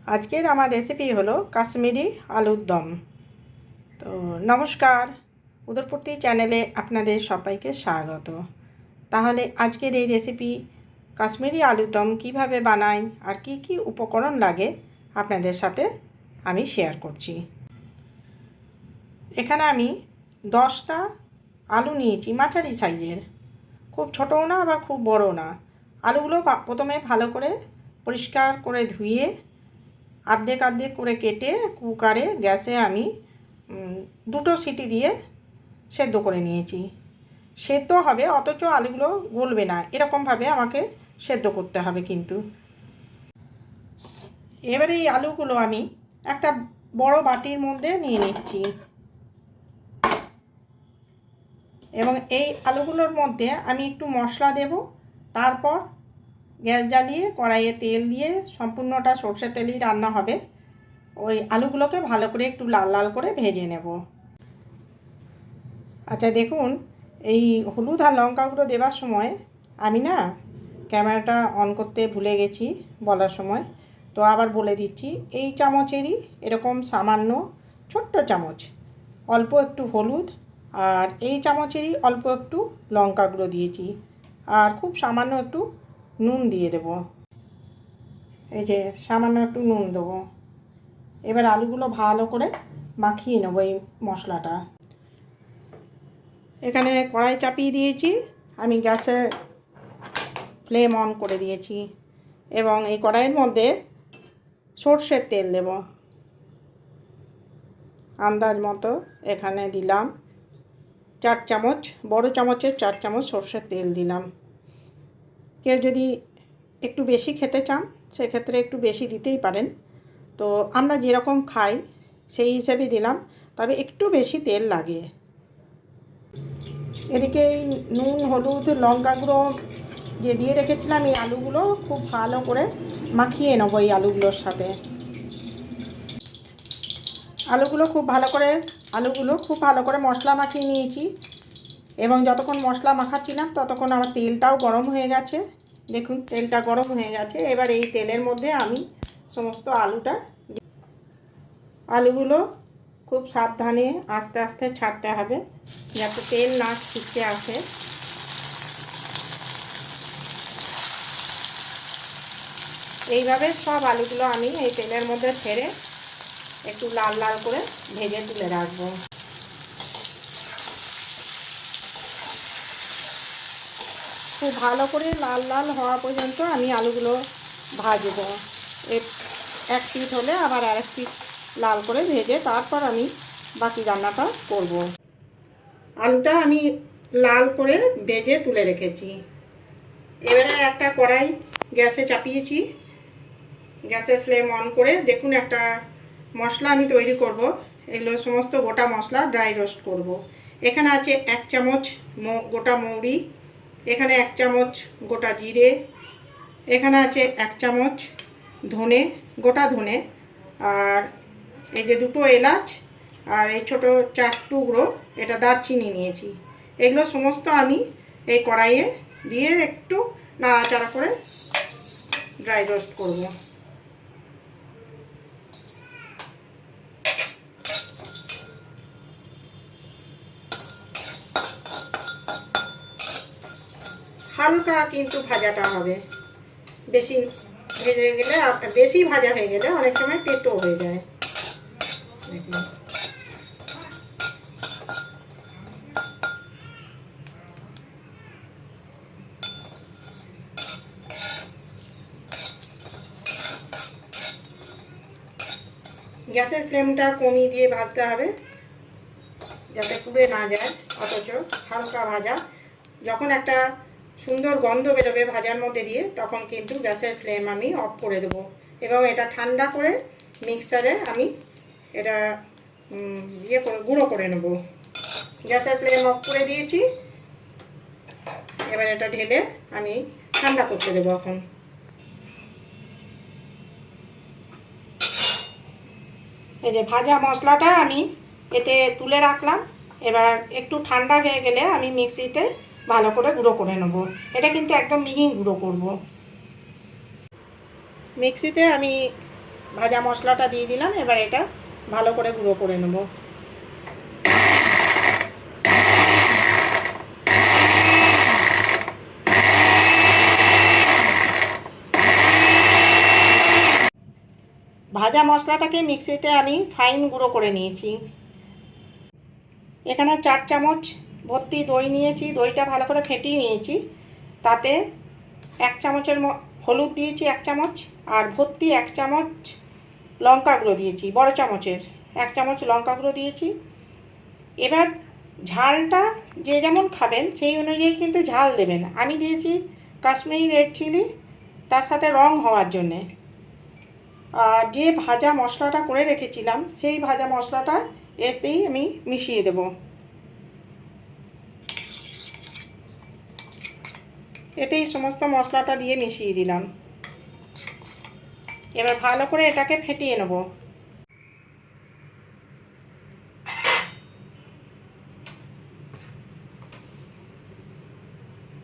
আজকের আমার রেসিপি হলো কাশ্মীরি আলুর দম। তো নমস্কার, উদরপূর্তি চ্যানেলে আপনাদের সবাইকে স্বাগত। তাহলে আজকের এই রেসিপি কাশ্মীরি আলুর দম কীভাবে বানাই আর কি কি উপকরণ লাগে আপনাদের সাথে আমি শেয়ার করছি। এখানে আমি 10টা আলু নিয়েছি, মাঝারি সাইজের, খুব ছোটও না আবার খুব বড়ও না। আলুগুলো প্রথমে ভালো করে পরিষ্কার করে ধুয়ে আর্ধেক আর্ধেক করে কেটে কুকারে গ্যাসে আমি 2টো সিটি দিয়ে সেদ্ধ করে নিয়েছি। সেদ্ধ হবে অথচ আলুগুলো গলবে না, এরকমভাবে আমাকে সেদ্ধ করতে হবে কিন্তু। এবারে এই আলুগুলো আমি একটা বড় বাটির মধ্যে নিয়ে নিচ্ছি এবং এই আলুগুলোর মধ্যে আমি একটু মশলা দেব। তারপর গ্যাস জ্বালিয়ে কড়াইয়ে তেল দিয়ে, সম্পূর্ণটা সরষের তেলই রান্না হবে, ওই আলুগুলোকে ভালো করে একটু লাল লাল করে ভেজে নেব। আচ্ছা দেখুন, এই হলুদ আর লঙ্কা গুঁড়ো দেওয়ার সময় আমি না ক্যামেরাটা অন করতে ভুলে গেছি বলার সময়, তো আবার বলে দিচ্ছি। এই চামচেরই এরকম সামান্য ছোট্ট চামচ অল্প একটু হলুদ, আর এই চামচেরই অল্প একটু লঙ্কা গুঁড়ো দিয়েছি, আর খুব সামান্য একটু নুন দিয়ে দেব। এই যে সামান্য একটু নুন দেবো। এবার আলুগুলো ভালো করে মাখিয়ে নেব এই মশলাটা। এখানে কড়াই চাপিয়ে দিয়েছি, আমি গ্যাসের ফ্লেম অন করে দিয়েছি এবং এই কড়াইয়ের মধ্যে সর্ষের তেল দেব। আন্দাজ মতো এখানে দিলাম 4 চামচ, বড় চামচের 4 চামচ সর্ষের তেল দিলাম। কেউ যদি একটু বেশি খেতে চান সেক্ষেত্রে একটু বেশি দিতেই পারেন, তো আমরা যেরকম খাই সেই হিসেবে দিলাম, তবে একটু বেশি তেল লাগে। এদিকে এই নুন, হলুদ, লঙ্কা গুঁড়ো যে দিয়ে রেখেছিলাম, এই আলুগুলো খুব ভালো করে মাখিয়ে নেবো এই আলুগুলোর সাথে। আলুগুলো খুব ভালো করে মশলা মাখিয়ে নিয়েছি এবং যতক্ষণ মশলা মাখাচ্ছিলাম ততক্ষণ আমার তেলটাও গরম হয়ে গেছে। দেখুন তেলটা গরম হয়ে গেছে। এবার এই তেলের মধ্যে আমি সমস্ত আলুগুলো খুব সাবধানে আস্তে আস্তে ছাড়তে হবে যাতে তেল না ছিটকে আসে। এইভাবে সব আলুগুলো আমি এই তেলের মধ্যে ছেড়ে একটু লাল লাল করে ভেজে তুলে রাখবো। খুব ভালো করে লাল লাল হওয়া পর্যন্ত আমি আলুগুলো ভাজবো। এক পিঠ হলে আবার আরেক পিঠ লাল করে ভেজে তারপর আমি বাকি রান্নাটা করব। আলুটা আমি লাল করে ভেজে তুলে রেখেছি। এবারে একটা কড়াই গ্যাসে চাপিয়েছি, গ্যাসের ফ্লেম অন করে দেখুন একটা মশলা আমি তৈরি করব। এগুলো সমস্ত গোটা মশলা ড্রাই রোস্ট করব। এখানে আছে 1 চামচ গোটা মৌরি, এখানে 1 চামচ গোটা জিরে, এখানে আছে 1 চামচ ধনে, গোটা ধনে, আর এই যে 2টো এলাচ, আর এই ছোটো 4 টুকরো এটা দারচিনি নিয়েছি। এগুলো সমস্ত আমি এই কড়াইয়ে দিয়ে একটু নাড়াচাড়া করে ড্রাই রোস্ট করব। হালকা কিন্তু ভাজাটা হবে, বেশি ভেজে গেলে, বেশি ভাজা হয়ে গেলে অনেক সময় তেতো হয়ে যায়। গ্যাসের ফ্লেমটা কমিয়ে দিয়ে ভাজতে হবে যাতে পুড়ে না যায়, অথচ হালকা ভাজা। যখন একটা সুন্দর গন্ধ বেরোবে ভাজার মধ্যে দিয়ে, তখন কিন্তু গ্যাসের ফ্লেম আমি অফ করে দেবো এবং এটা ঠান্ডা করে মিক্সারে আমি এটা গুঁড়ো করে নেব। গ্যাসের ফ্লেম অফ করে দিয়েছি, এবার এটা ঢেলে আমি ঠান্ডা করতে দেবো। এখন এই যে ভাজা মশলাটা আমি এতে তুলে রাখলাম। এবার একটু ঠান্ডা হয়ে গেলে আমি মিক্সিতে ভালো করে গুঁড়ো করে নেব। এটা কিন্তু একদম মিহি গুঁড়ো করব। মিক্সিতে আমি ভাজা মশলাটা দিয়ে দিলাম। এবার এটা ভালো করে গুঁড়ো করে নেব। ভাজা মশলাটাকে মিক্সিতে আমি ফাইন গুঁড়ো করে নিয়েছি। এখানে 4 চামচ ভর্তি দই নিয়েছি। দইটা ভালো করে ফেটিয়ে নিয়েছি। তাতে 1 চামচের হলুদ দিয়েছি 1 চামচ, আর ভর্তি 1 চামচ লঙ্কা গুঁড়ো দিয়েছি, বড় চামচের 1 চামচ লঙ্কা গুঁড়ো দিয়েছি। এবার ঝালটা যে যেমন খাবেন সেই অনুযায়ী কিন্তু ঝাল দেবেন। আমি দিয়েছি কাশ্মীরি রেড চিলি, তার সাথে রং হওয়ার জন্যে। আর যে ভাজা মশলাটা করে রেখেছিলাম সেই ভাজা মশলাটা এতেই আমি মিশিয়ে দেব। এতেই সমস্ত মশলাটা দিয়ে মিশিয়ে দিলাম। এবার ভালো করে এটাকে ফেটিয়ে নেব।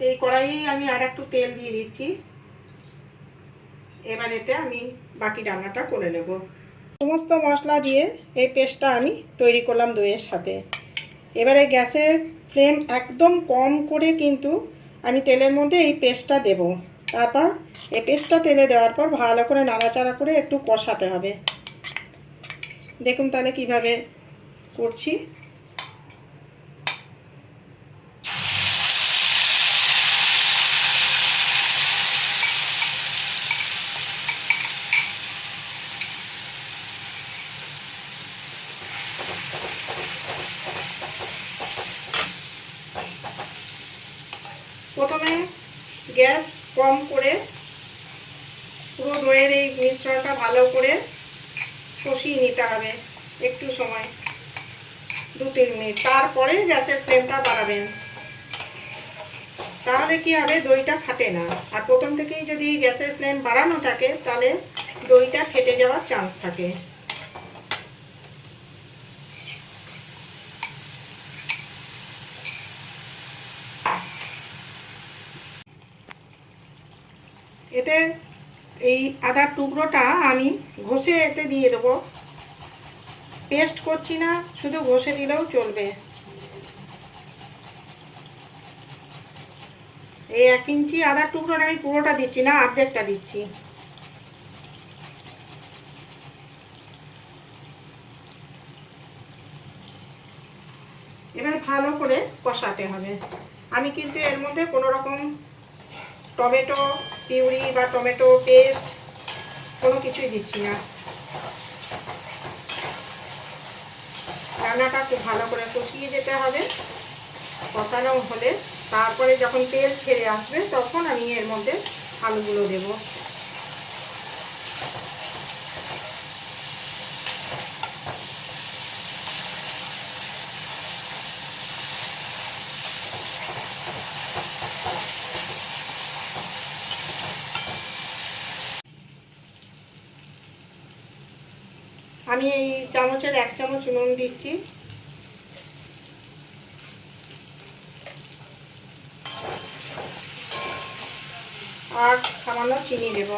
এই কড়াইয়েই আমি আর একটু তেল দিয়ে দিচ্ছি। এবার এতে আমি বাকি রান্নাটা করে নেব। সমস্ত মশলা দিয়ে এই পেস্টটা আমি তৈরি করলাম দইয়ের সাথে। এবারে গ্যাসের ফ্লেম একদম কম করে কিন্তু আমি তেলের মধ্যে এই পেস্টটা দেব। তারপর এই পেস্টটা তেলে দেওয়ার পর ভালো করে নাড়াচাড়া করে একটু কষাতে হবে। দেখুন তাহলে কিভাবে করছি। প্রথমে গ্যাস কম করে পুরো দইয়ের এই মিশ্রণটা ভালো করে কষিয়ে নিতে হবে একটু সময়, 2-3 মিনিট। তারপরে গ্যাসের ফ্লেমটা বাড়াবেন। তাহলে কি হবে, দইটা ফাটে না। আর প্রথম থেকেই যদি গ্যাসের ফ্লেম বাড়ানো থাকে তাহলে দইটা ফেটে যাওয়ার চান্স থাকে। এতে এই আদার টুকরোটা আমি ঘষে এতে দিয়ে দেবো। পেস্ট করছি না, শুধু ঘষে দিলেও চলবে। এই 1 ইঞ্চি আদার টুকরোটা আমি পুরোটা দিচ্ছি না, অর্ধেকটা দিচ্ছি। এবার ভালো করে কষাতে হবে। আমি কিন্তু এর মধ্যে কোনো রকম টমেটো পিউরি বা টমেটো পেস্ট কোনো কিছুই দিচ্ছি না। রান্নাটা খুব ভালো করে কষিয়ে যেতে হবে। কষানো হলে তারপরে যখন তেল ছেড়ে আসবে তখন আমি এর মধ্যে আলুগুলো দেব। আমি এই চামচের 1 চামচ নুন দিচ্ছি। আর সামান্য চিনি দেব।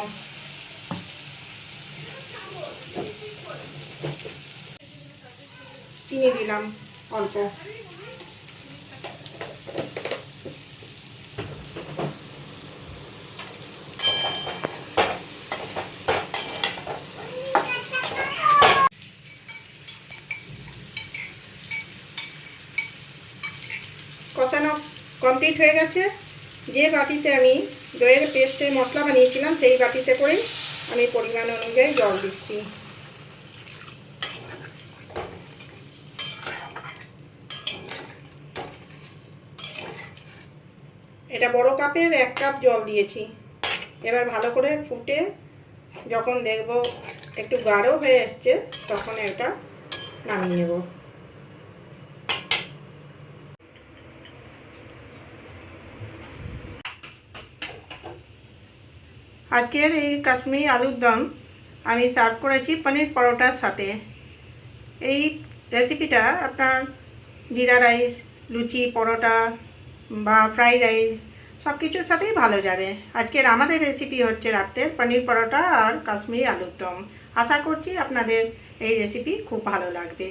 চিনি দিলাম অল্প। কষানো কমপ্লিট হয়ে গেছে। যে বাটিতে আমি দইয়ের পেস্টে মশলা বানিয়েছিলাম সেই বাটিতে করে আমি পরিমাণ অনুযায়ী জল দিচ্ছি। এটা বড় কাপের 1 কাপ জল দিয়েছি। এবার ভালো করে ফুটে যখন দেখব একটু গাঢ় হয়ে এসছে তখন এটা নামিয়ে নেব। আজকের এই কাশ্মীরি আলুর দম আমি সার্ভ করেছি পনির পরোটার সাথে। এই রেসিপিটা আপনার জিরা রাইস, লুচি, পরোটা বা ফ্রাইড রাইস সব কিছুর সাথেই ভালো যাবে। আজকের আমাদের রেসিপি হচ্ছে রাত্রের পনির পরোটা আর কাশ্মীরি আলুর দম। আশা করছি আপনাদের এই রেসিপি খুব ভালো লাগবে।